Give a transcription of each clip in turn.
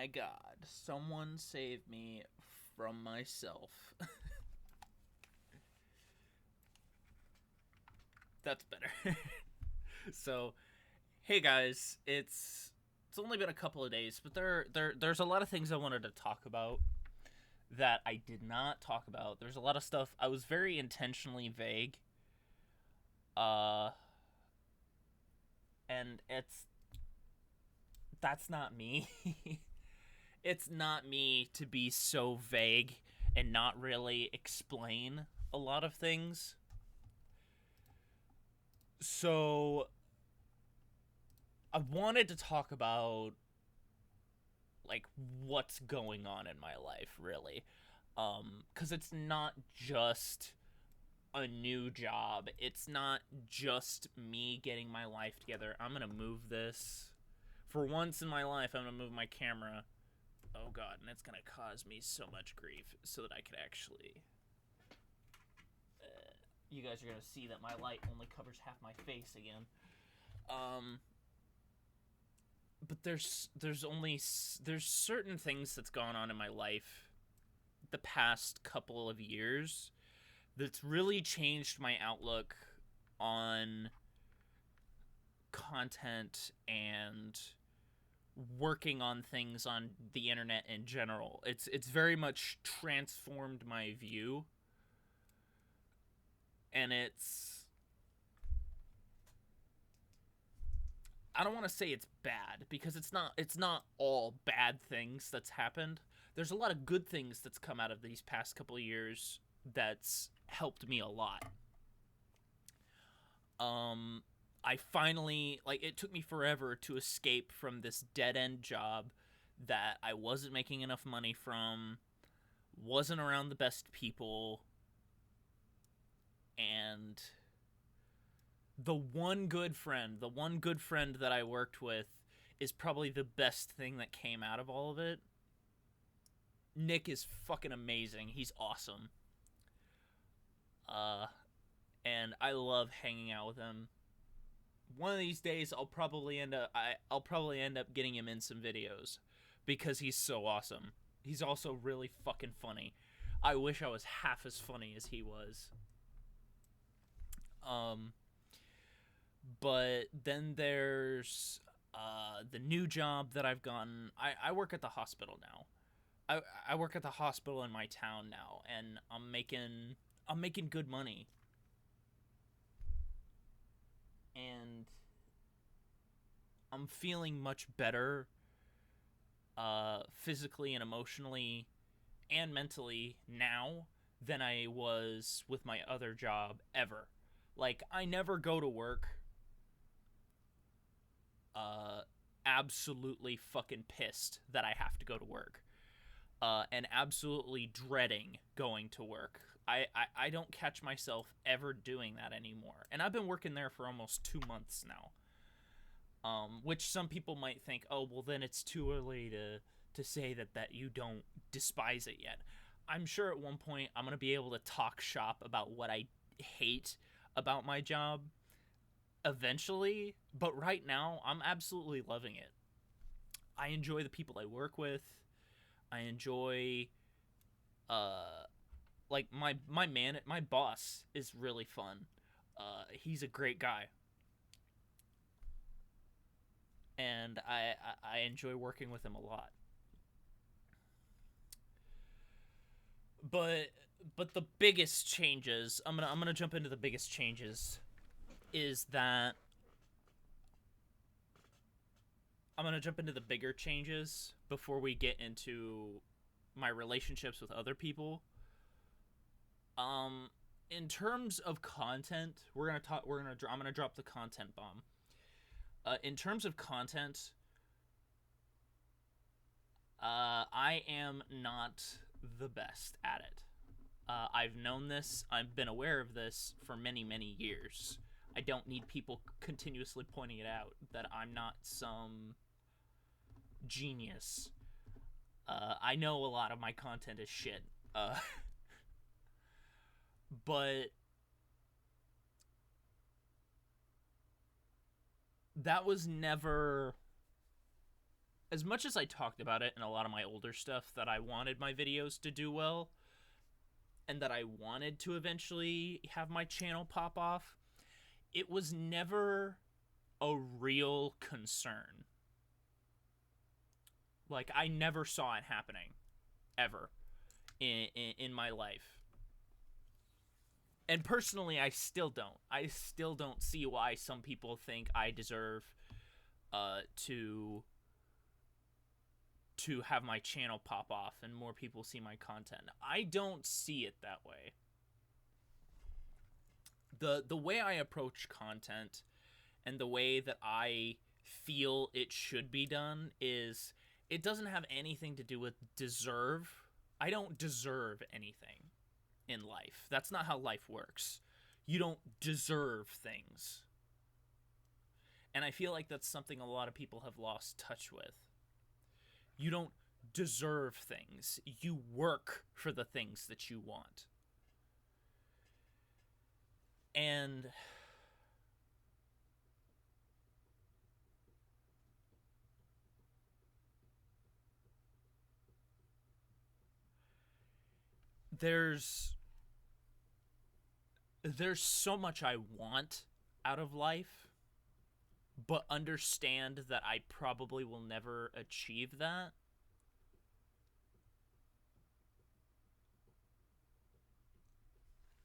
my god. Someone save me from myself. That's better. So, hey guys, it's only been a couple of days, but there's a lot of things I wanted to talk about that I did not talk about. There's a lot of stuff I was very intentionally vague. Uh and that's not me. It's not me to be so vague and not really explain a lot of things. So I wanted to talk about like what's going on in my life, really. Cuz it's not just a new job. It's not just me getting my life together. I'm going to move this. For once in my life, I'm going to move my camera. Oh god, and it's going to cause me so much grief so that I could actually you guys are going to see that my light only covers half my face again. But there's certain things that's gone on in my life the past couple of years that's really changed my outlook on content and working on things on the internet in general. It's very much transformed my view, and I don't want to say it's bad because it's not all bad things that's happened. There's a lot of good things that's come out of these past couple of years that's helped me a lot. Um I finally, like, it took me forever to escape from this dead end job that I wasn't making enough money from, wasn't around the best people, and the one good friend that I worked with is probably the best thing that came out of all of it. Nick is fucking amazing. He's awesome. Uh and I love hanging out with him. One of these days I'll probably end up getting him in some videos because he's so awesome. He's also really fucking funny. I wish I was half as funny as he was. Um but then there's the new job that I've gotten. I work at the hospital now. I work at the hospital in my town now, and I'm making good money, and I'm feeling much better, physically and emotionally and mentally now than I was with my other job ever. Like, I never go to work uh absolutely fucking pissed that I have to go to work. And absolutely dreading going to work. I don't catch myself ever doing that anymore. And I've been working there for almost 2 months now. Which some people might think, oh, well, then it's too early to say that you don't despise it yet. I'm sure at one point I'm going to be able to talk shop about what I hate about my job eventually, but right now I'm absolutely loving it. I enjoy the people I work with. I enjoy uh like my boss is really fun. He's a great guy, and I enjoy working with him a lot. But the biggest changes, I'm gonna jump into the biggest changes, is that I'm gonna jump into the bigger changes before we get into my relationships with other people. Um, in terms of content, we're gonna talk. I'm gonna drop the content bomb. In terms of content, I am not the best at it. I've known this. I've been aware of this for many, many years. I don't need people continuously pointing it out that I'm not some genius. I know a lot of my content is shit. Uh, but that was never as much as I talked about it in a lot of my older stuff that I wanted my videos to do well and that I wanted to eventually have my channel pop off, it was never a real concern. Like, I never saw it happening ever in my life. And personally, I still don't. I still don't see why some people think I deserve to have my channel pop off and more people see my content. I don't see it that way. The way I approach content and the way that I feel it should be done is it doesn't have anything to do with deserve. I don't deserve anything in life. That's not how life works. You don't deserve things. And I feel like that's something a lot of people have lost touch with. You don't deserve things. You work for the things that you want. And there's so much I want out of life, but understand that I probably will never achieve that.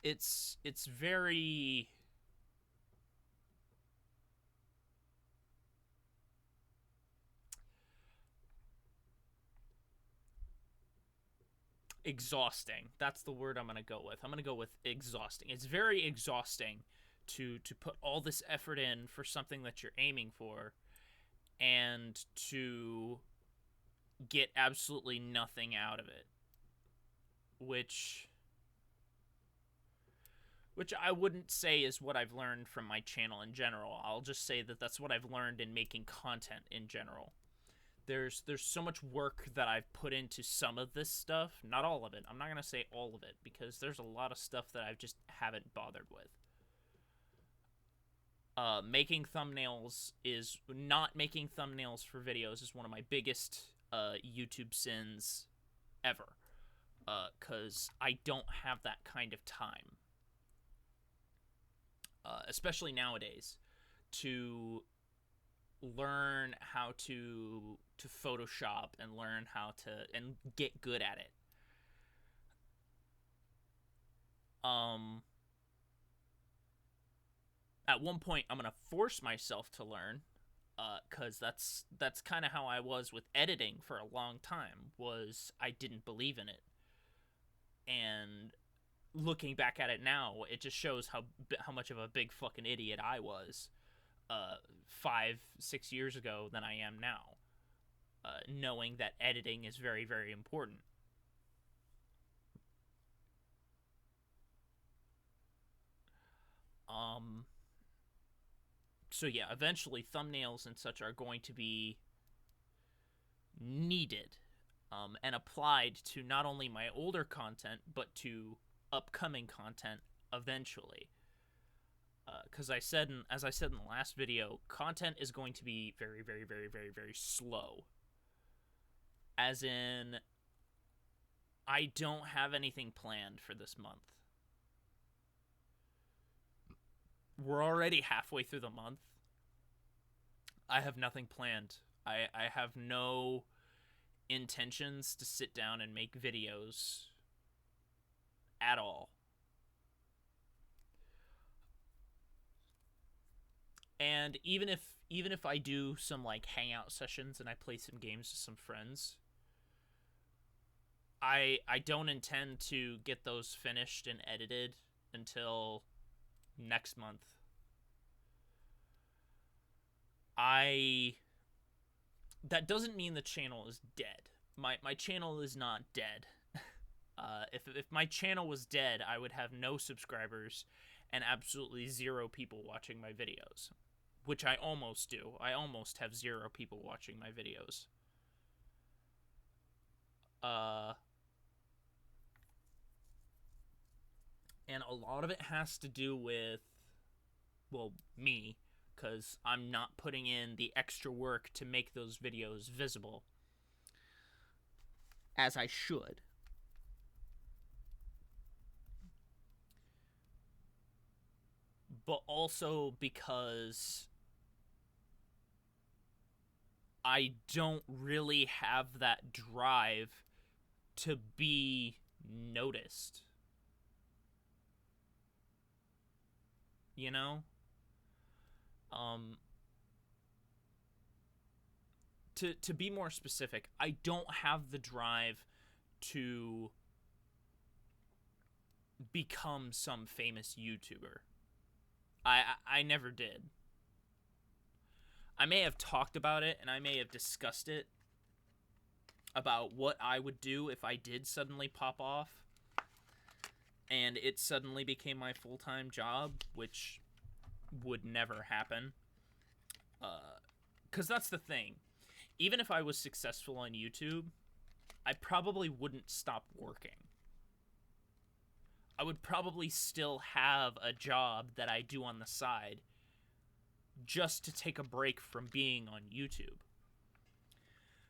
It's very exhausting. That's the word I'm going to go with. I'm going to go with exhausting. It's very exhausting to put all this effort in for something that you're aiming for and to get absolutely nothing out of it. Which I wouldn't say is what I've learned from my channel in general. I'll just say that that's what I've learned in making content in general. There's so much work that I've put into some of this stuff. Not all of it. I'm not going to say all of it because there's a lot of stuff that I just haven't bothered with. Making thumbnails is... Not making thumbnails for videos is one of my biggest YouTube sins ever. Because I don't have that kind of time. Especially nowadays, to learn how to Photoshop and learn how to and get good at it. At one point, I'm gonna force myself to learn, because that's kind of how I was with editing for a long time. Was I didn't believe in it, and looking back at it now, it just shows how much of a big fucking idiot I was 5-6 years ago than I am now, knowing that editing is very, very important. So yeah, eventually thumbnails and such are going to be needed and applied to not only my older content, but to upcoming content eventually. Because as I said in the last video, content is going to be very, very, very, very, very slow. As in, I don't have anything planned for this month. We're already halfway through the month. I have nothing planned. I have no intentions to sit down and make videos at all. And even if I do some like hangout sessions and I play some games with some friends, I don't intend to get those finished and edited until next month. That doesn't mean the channel is dead. My channel is not dead. If my channel was dead, I would have no subscribers and absolutely 0 people watching my videos, which I almost do. I almost have 0 people watching my videos. And a lot of it has to do with, well, me because I'm not putting in the extra work to make those videos visible as I should. But also because I don't really have that drive to be noticed. You know? Um to be more specific, I don't have the drive to become some famous YouTuber. I never did. I may have talked about it and I may have discussed it about what I would do if I did suddenly pop off and it suddenly became my full-time job, which would never happen. Because that's the thing. Even if I was successful on YouTube, I probably wouldn't stop working. I would probably still have a job that I do on the side just to take a break from being on YouTube.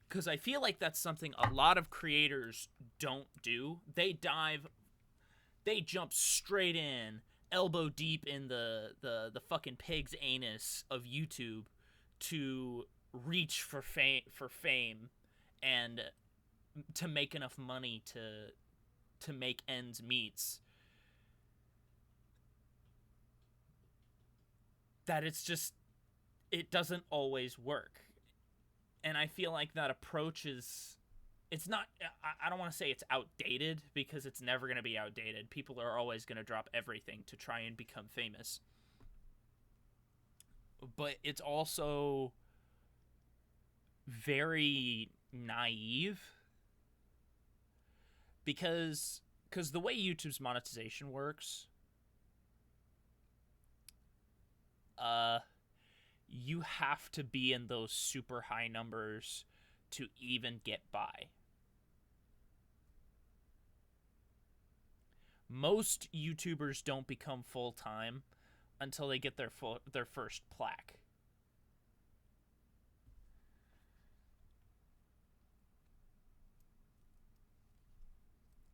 Because I feel like that's something a lot of creators don't do. They jump straight in, elbow deep in the fucking pig's anus of YouTube to reach for fame and to make enough money to make ends meet. That it doesn't always work. And I feel like that approach is, it's not, I don't want to say it's outdated, because it's never going to be outdated. People are always going to drop everything to try and become famous. But it's also very naive, because the way YouTube's monetization works, you have to be in those super high numbers to even get by. Most YouTubers don't become full-time until they get their first plaque.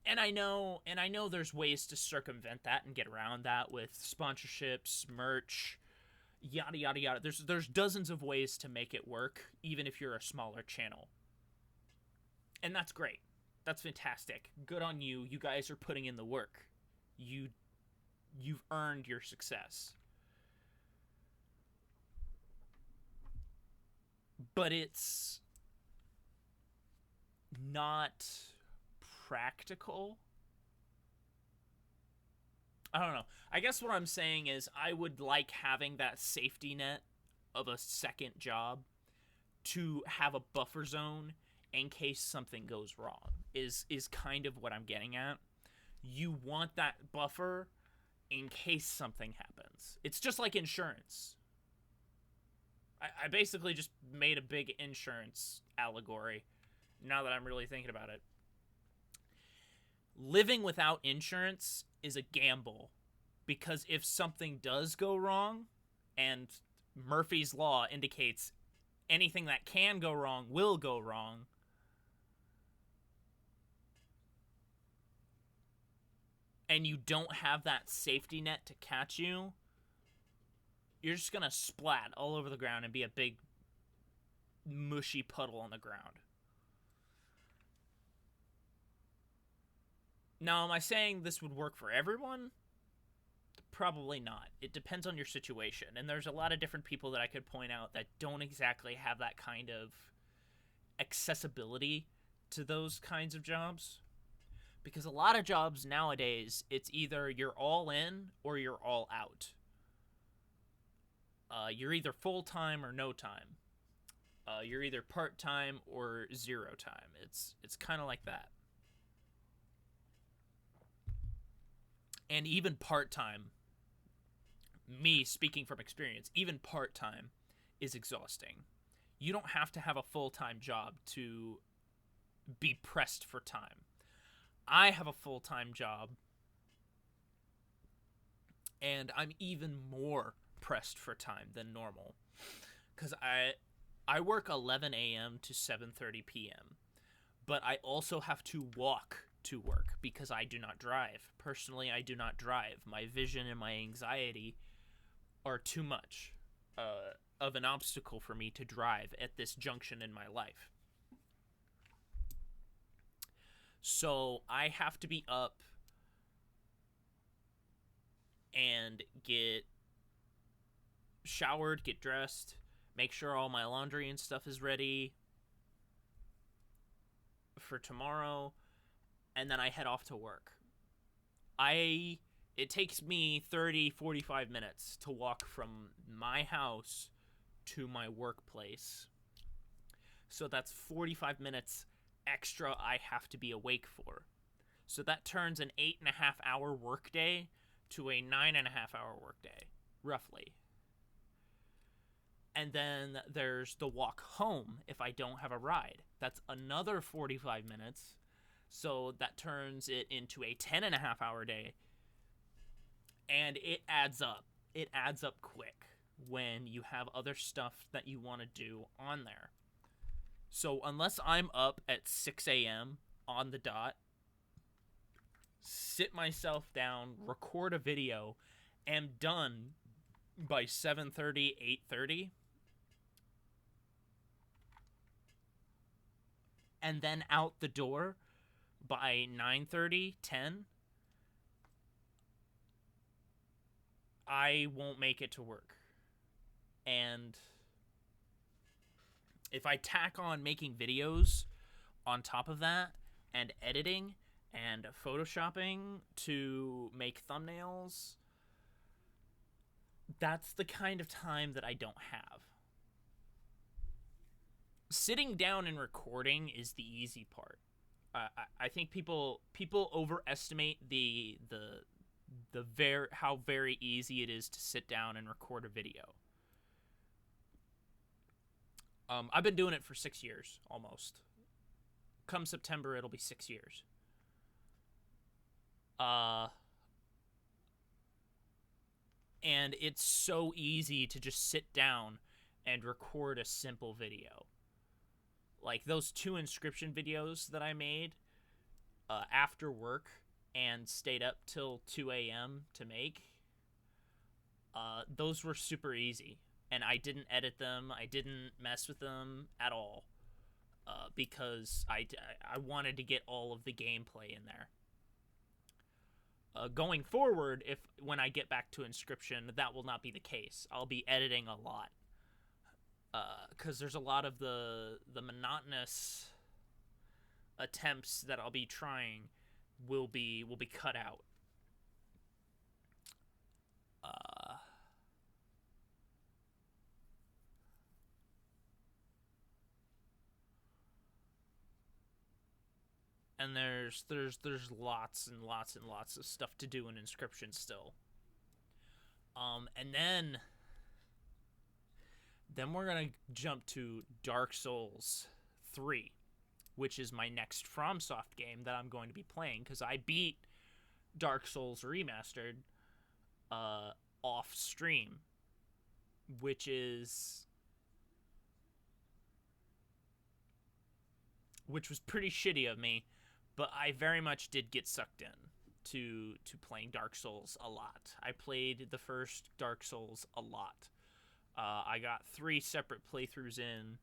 And I know there's ways to circumvent that and get around that with sponsorships, merch, yada yada yada. There's dozens of ways to make it work, even if you're a smaller channel. And that's great. That's fantastic. Good on you. You guys are putting in the work. You've earned your success. But it's not practical. I don't know. I guess what I'm saying is I would like having that safety net of a second job to have a buffer zone in case something goes wrong, is kind of what I'm getting at. You want that buffer in case something happens. It's just like insurance. I basically just made a big insurance allegory now that I'm really thinking about it. Living without insurance is a gamble, because if something does go wrong, and Murphy's Law indicates anything that can go wrong will go wrong, and you don't have that safety net to catch you, you're just gonna splat all over the ground and be a big mushy puddle on the ground. Now, am I saying this would work for everyone? Probably not. It depends on your situation. And there's a lot of different people that I could point out that don't exactly have that kind of accessibility to those kinds of jobs. Because a lot of jobs nowadays, it's either you're all in or you're all out. You're either full-time or no time. You're either part-time or zero time. It's kind of like that. And even part-time, me speaking from experience, even part-time is exhausting. You don't have to have a full-time job to be pressed for time. I have a full-time job, and I'm even more pressed for time than normal, because I work 11 a.m. to 7:30 p.m. But I also have to walk to work because I do not drive. Personally, I do not drive. My vision and my anxiety are too much of an obstacle for me to drive at this junction in my life. So I have to be up and get showered, get dressed, make sure all my laundry and stuff is ready for tomorrow, and then I head off to work. It takes me 30-45 minutes to walk from my house to my workplace. So that's 45 minutes extra I have to be awake for. So that turns an 8.5-hour workday to a 9.5-hour workday, roughly. And then there's the walk home if I don't have a ride. That's another 45 minutes. So that turns it into a 10.5-hour day. And it adds up. It adds up quick when you have other stuff that you want to do on there. So unless I'm up at 6 a.m. on the dot, sit myself down, record a video, am done by 7:30, 8:30, and then out the door by 9:30, 10, I won't make it to work. And if I tack on making videos on top of that, and editing, and photoshopping to make thumbnails, that's the kind of time that I don't have. Sitting down and recording is the easy part. I think people overestimate how very easy it is to sit down and record a video. I've been doing it for 6 years, almost. Come September, it'll be 6 years. And it's so easy to just sit down and record a simple video. Like those 2 Inscription videos that I made after work and stayed up till 2 a.m. to make. Those were super easy. And I didn't edit them. I didn't mess with them at all. Because I wanted to get all of the gameplay in there. Going forward, when I get back to Inscription, that will not be the case. I'll be editing a lot. Because there's a lot of the monotonous attempts that I'll be trying will be cut out. And there's lots and lots and lots of stuff to do in Inscription still. And then we're gonna jump to Dark Souls 3, which is my next FromSoft game that I'm going to be playing, because I beat Dark Souls Remastered off stream, which was pretty shitty of me, but I very much did get sucked in to playing Dark Souls a lot. I played the first Dark Souls a lot. I got 3 separate playthroughs in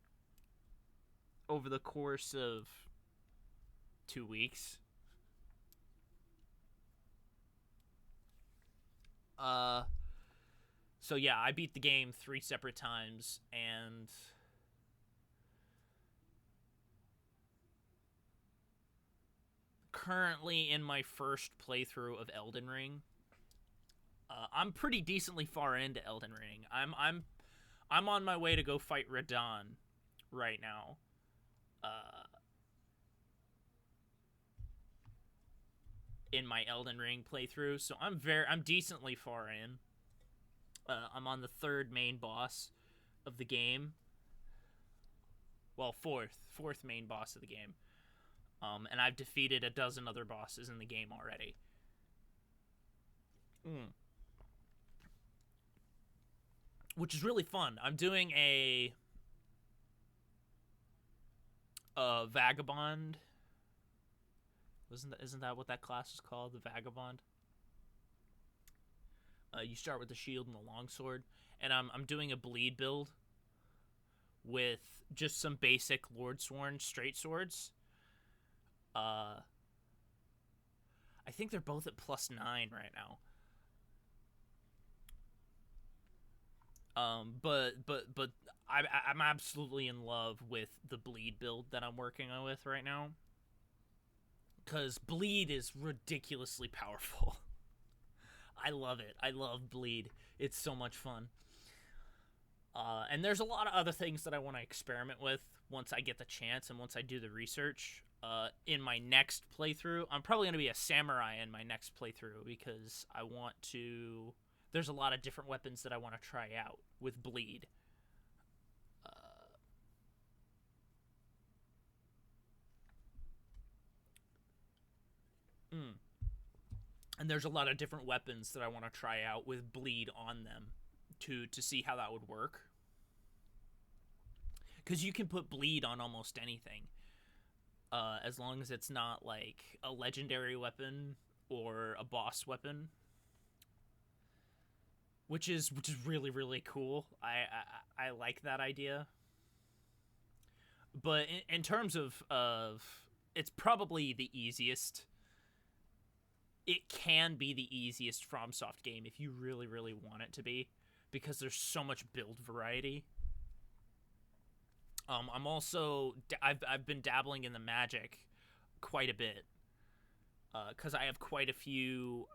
over the course of 2 weeks. So yeah, I beat the game 3 separate times, and currently in my first playthrough of Elden Ring. I'm pretty decently far into Elden Ring. I'm on my way to go fight Radahn right now. In my Elden Ring playthrough, so I'm decently far in. I'm on the 3rd main boss of the game. Well, fourth main boss of the game. And I've defeated a dozen other bosses in the game already. which is really fun. I'm doing a vagabond. Isn't that what that class is called? The vagabond. You start with the shield and the longsword, and I'm doing a bleed build with just some basic Lordsworn straight swords. I think they're both at +9 right now. But I'm absolutely in love with the bleed build that I'm working on with right now, because bleed is ridiculously powerful. I love it. I love bleed. It's so much fun. And there's a lot of other things that I want to experiment with once I get the chance and once I do the research. In my next playthrough, I'm probably going to be a samurai in my next playthrough, because I want to... There's a lot of different weapons that I want to try out with bleed. And there's a lot of different weapons that I want to try out with bleed on them to see how that would work. Because you can put bleed on almost anything, as long as it's not like a legendary weapon or a boss weapon, which is really, really cool. I like that idea. But in terms of it's probably the easiest. It can be the easiest FromSoft game if you really, really want it to be, because there's so much build variety. I'm also... I've been dabbling in the magic quite a bit, because I have quite a few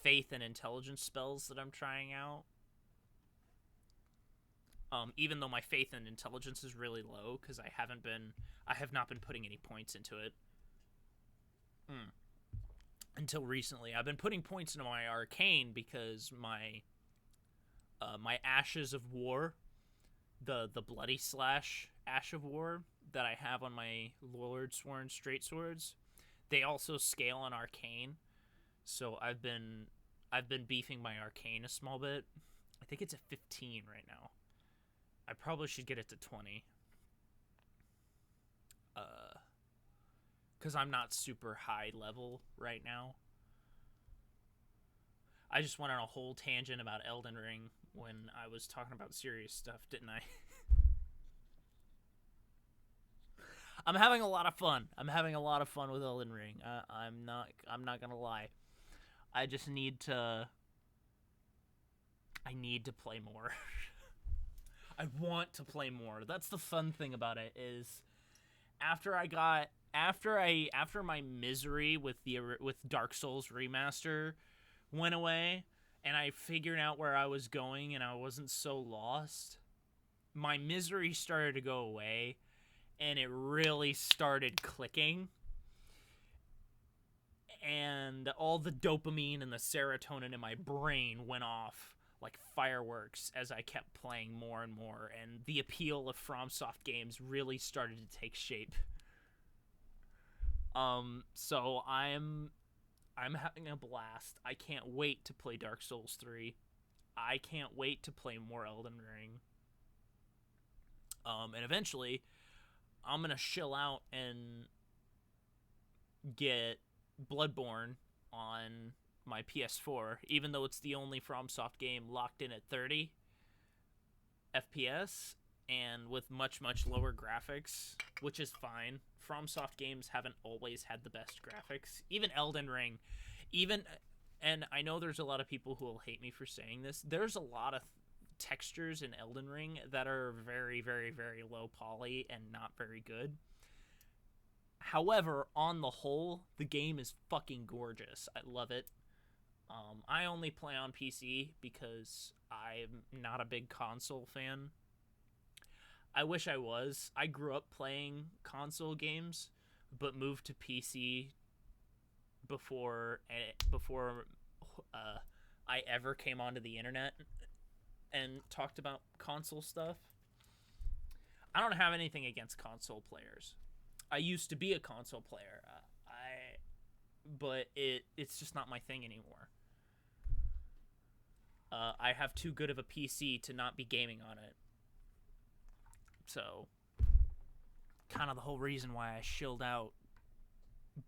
faith and intelligence spells that I'm trying out. Even though my faith and intelligence is really low, because I have not been putting any points into it. Until recently. I've been putting points into my arcane because my Ashes of War, the bloody slash Ash of War that I have on my Lordsworn straight swords, they also scale on arcane. So I've been beefing my arcane a small bit. I think it's at 15 right now. I probably should get it to 20. Because I'm not super high level right now. I just went on a whole tangent about Elden Ring when I was talking about serious stuff, didn't I? I'm having a lot of fun. I'm having a lot of fun with Elden Ring. I'm not gonna lie. I just need to... I need to play more. I want to play more. That's the fun thing about it, is after my misery with Dark Souls Remaster went away, and I figured out where I was going and I wasn't so lost, my misery started to go away, and it really started clicking, and all the dopamine and the serotonin in my brain went off like fireworks as I kept playing more and more, and the appeal of FromSoft games really started to take shape. So I'm having a blast. I can't wait to play Dark Souls 3. I can't wait to play more Elden Ring. And eventually, I'm gonna chill out and get Bloodborne on my PS4, even though it's the only FromSoft game locked in at 30 FPS and with much, much lower graphics, which is fine. FromSoft games haven't always had the best graphics. Even Elden Ring, and I know there's a lot of people who will hate me for saying this, there's a lot of textures in Elden Ring that are very, very, very low poly and not very good. However, on the whole, the game is fucking gorgeous. I love it. I only play on PC because I'm not a big console fan. I wish I was. I grew up playing console games, but moved to PC before I ever came onto the internet and talked about console stuff. I don't have anything against console players. I used to be a console player, but it's just not my thing anymore. I have too good of a PC to not be gaming on it. So, kind of the whole reason why I shilled out,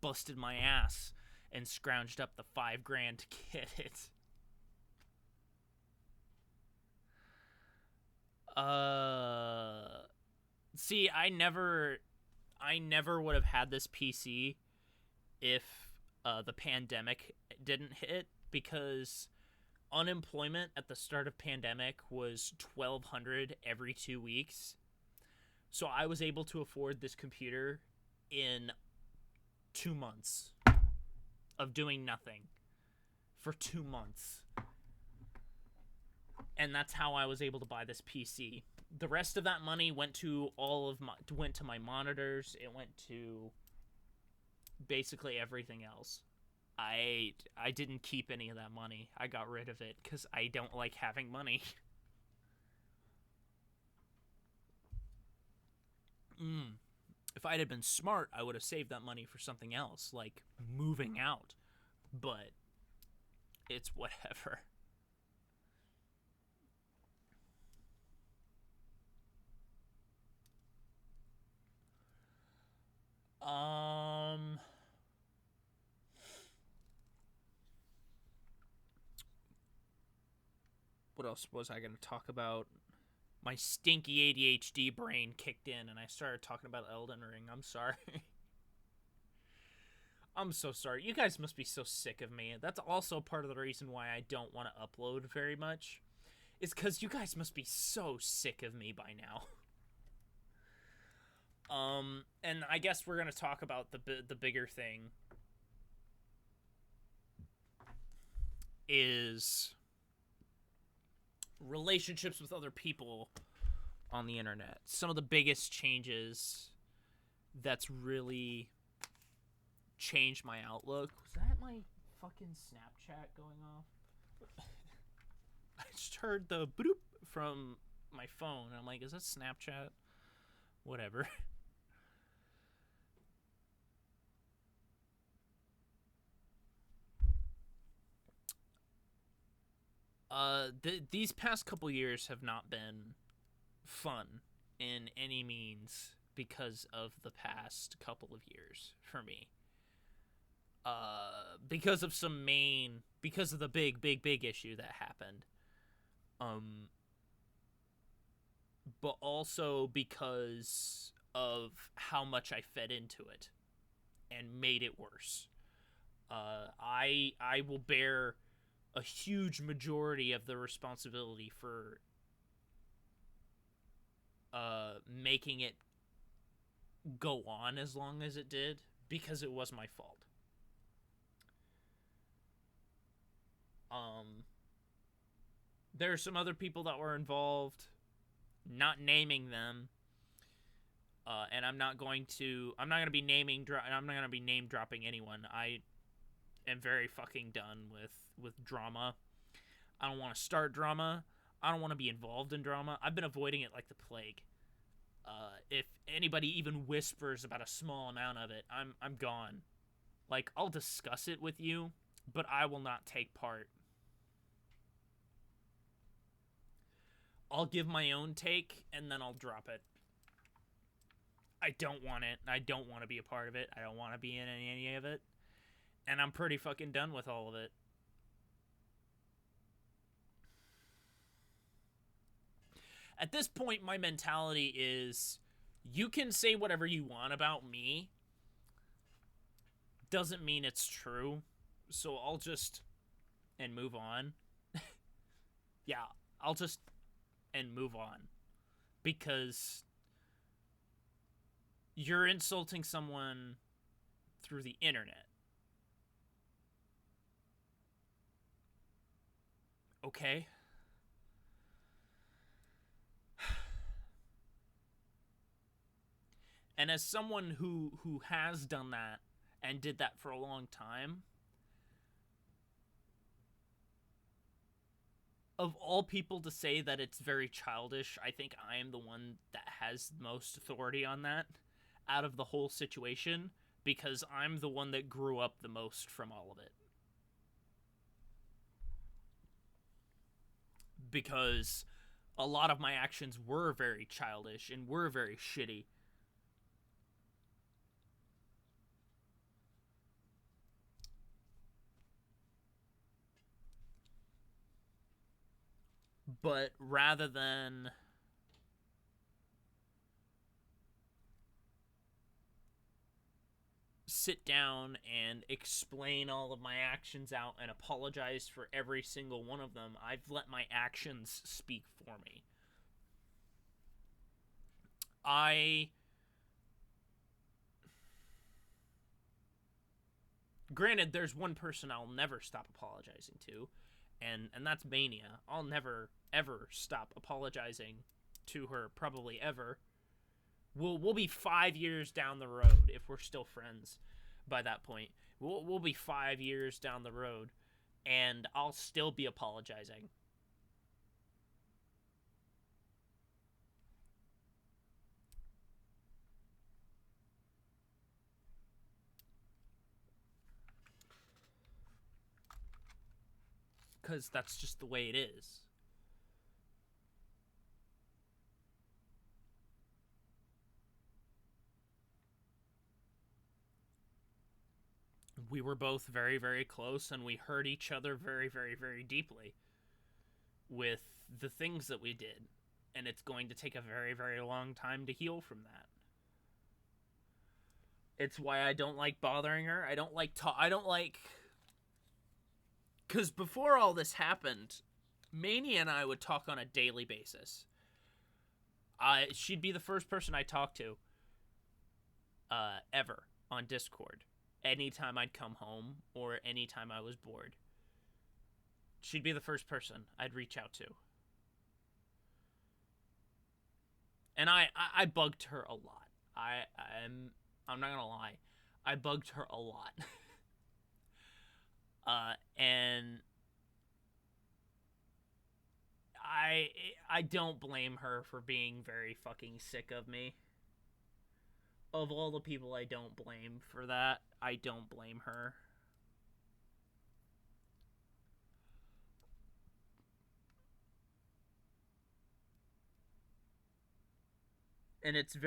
busted my ass, and scrounged up the $5,000 to get it. See, I never would have had this PC if the pandemic didn't hit, because unemployment at the start of pandemic was $1,200 every 2 weeks. So I was able to afford this computer in 2 months of doing nothing for 2 months. And that's how I was able to buy this PC. The rest of that money went to my monitors. It went to basically everything else. I didn't keep any of that money. I got rid of it because I don't like having money. If I had been smart, I would have saved that money for something else, like moving out. But it's whatever. What else was I going to talk about? My stinky ADHD brain kicked in and I started talking about Elden Ring. I'm sorry. I'm so sorry. You guys must be so sick of me. That's also part of the reason why I don't want to upload very much. It's because you guys must be so sick of me by now. And I guess we're going to talk about the bigger thing. Is relationships with other people on the internet. Some of the biggest changes that's really changed my outlook. Was that my fucking Snapchat going off? I just heard the boop from my phone, and I'm like, is that Snapchat? Whatever. These past couple years have not been fun in any means because of the past couple of years for me. Because of the big issue that happened. But also because of how much I fed into it and made it worse. I will bear a huge majority of the responsibility for making it go on as long as it did, because it was my fault. There are some other people that were involved, not naming them, and I'm not going to be name dropping anyone. I am very fucking done with drama. I don't want to start drama. I don't want to be involved in drama. I've been avoiding it like the plague. If anybody even whispers about a small amount of it, I'm gone. Like, I'll discuss it with you, but I will not take part. I'll give my own take, and then I'll drop it. I don't want it. I don't want to be a part of it. I don't want to be in any of it. And I'm pretty fucking done with all of it. At this point, my mentality is, you can say whatever you want about me. Doesn't mean it's true. So I'll just... and move on. Yeah, I'll just... and move on. Because... you're insulting someone through the internet. Okay? And as someone who has done that and did that for a long time, of all people to say that it's very childish, I think I am the one that has most authority on that out of the whole situation, because I'm the one that grew up the most from all of it. because a lot of my actions were very childish and were very shitty. But rather than sit down and explain all of my actions out and apologize for every single one of them, I've let my actions speak for me. Granted, there's one person I'll never stop apologizing to, and that's Mania. I'll never ever stop apologizing to her, probably ever. We'll be 5 years down the road if we're still friends by that point. We'll be 5 years down the road, and I'll still be apologizing. Because that's just the way it is. We were both very, very close, and we hurt each other very, very, very deeply with the things that we did. And it's going to take a very, very long time to heal from that. It's why I don't like bothering her. I don't like... Because before all this happened, Mania and I would talk on a daily basis. She'd be the first person I talked to ever on Discord. Anytime I'd come home or anytime I was bored. She'd be the first person I'd reach out to. And I bugged her a lot. I'm not gonna lie. I bugged her a lot. And I don't blame her for being very fucking sick of me. Of all the people I don't blame for that, I don't blame her. And it's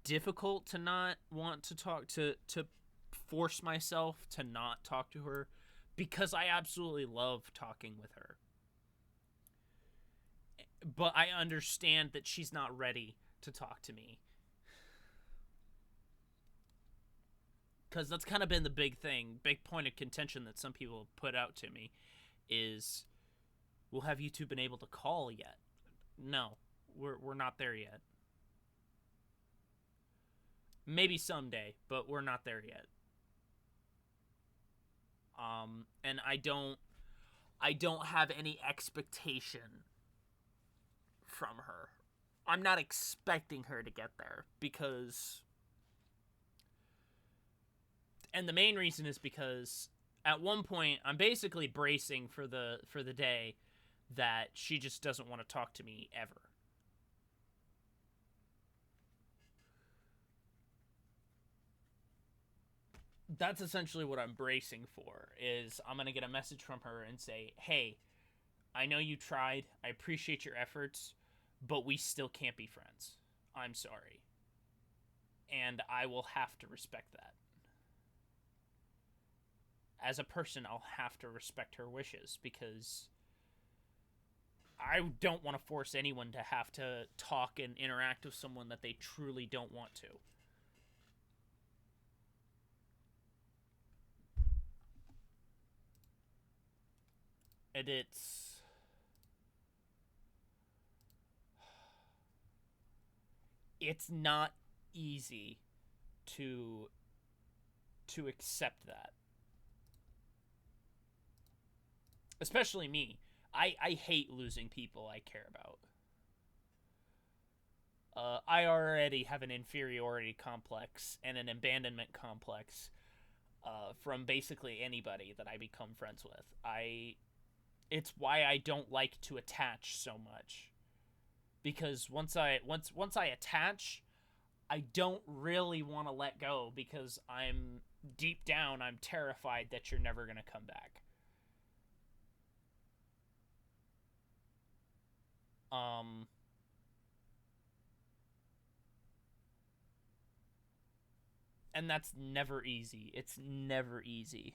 difficult to not want to talk to force myself to not talk to her, because I absolutely love talking with her. But I understand that she's not ready to talk to me. Because that's kind of been the big point of contention that some people have put out to me is, well, have you two been able to call yet? No, we're not there yet. Maybe someday, but we're not there yet. And I don't have any expectation from her. I'm not expecting her to get there, because... And the main reason is because at one point I'm basically bracing for the day that she just doesn't want to talk to me ever. That's essentially what I'm bracing for, is I'm going to get a message from her and say, hey, I know you tried, I appreciate your efforts, but we still can't be friends. I'm sorry. And I will have to respect that. As a person, I'll have to respect her wishes, because I don't want to force anyone to have to talk and interact with someone that they truly don't want to. And it's not easy to accept that. Especially me. I hate losing people I care about. I already have an inferiority complex and an abandonment complex from basically anybody that I become friends with. It's why I don't like to attach so much. Because once I attach, I don't really want to let go, because deep down I'm terrified that you're never going to come back. Um, and that's never easy. It's never easy.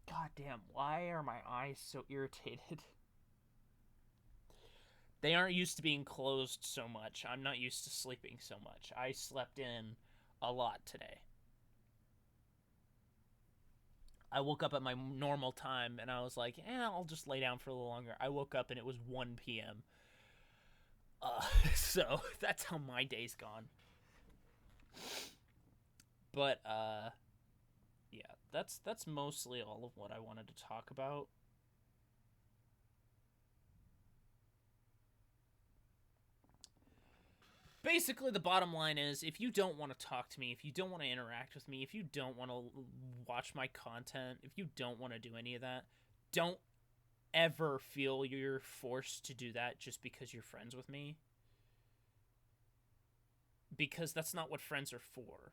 God damn, why are my eyes so irritated? They aren't used to being closed so much. I'm not used to sleeping so much. I slept in a lot today. I woke up at my normal time and I was like, I'll just lay down for a little longer. I woke up and it was 1 p.m. So that's how my day's gone. But yeah, that's mostly all of what I wanted to talk about. Basically, the bottom line is, if you don't want to talk to me, if you don't want to interact with me, if you don't want to watch my content, if you don't want to do any of that, don't ever feel you're forced to do that just because you're friends with me. Because that's not what friends are for.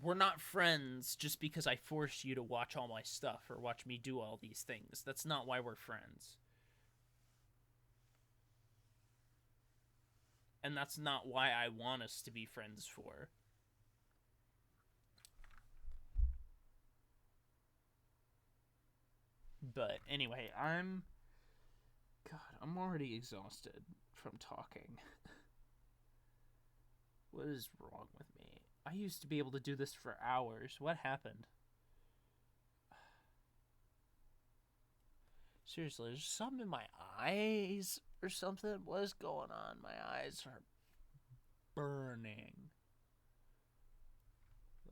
We're not friends just because I force you to watch all my stuff or watch me do all these things. That's not why we're friends. And that's not why I want us to be friends for. But anyway, I'm already exhausted from talking. What is wrong with me? I used to be able to do this for hours. What happened? Seriously, there's something in my eyes or something. What is going on? My eyes are burning.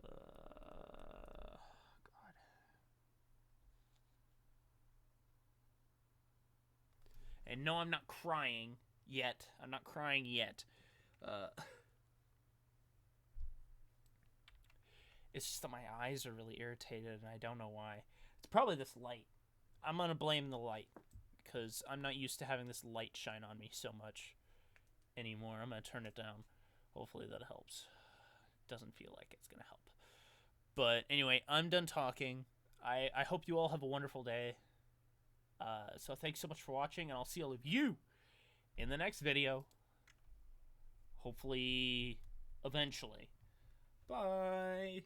God. And no, I'm not crying yet. I'm not crying yet. It's just that my eyes are really irritated, and I don't know why. It's probably this light. I'm gonna blame the light, because I'm not used to having this light shine on me so much anymore. I'm gonna turn it down. Hopefully that helps. Doesn't feel like it's gonna help. But anyway, I'm done talking. I hope you all have a wonderful day. So thanks so much for watching, and I'll see all of you in the next video. Hopefully, eventually. Bye.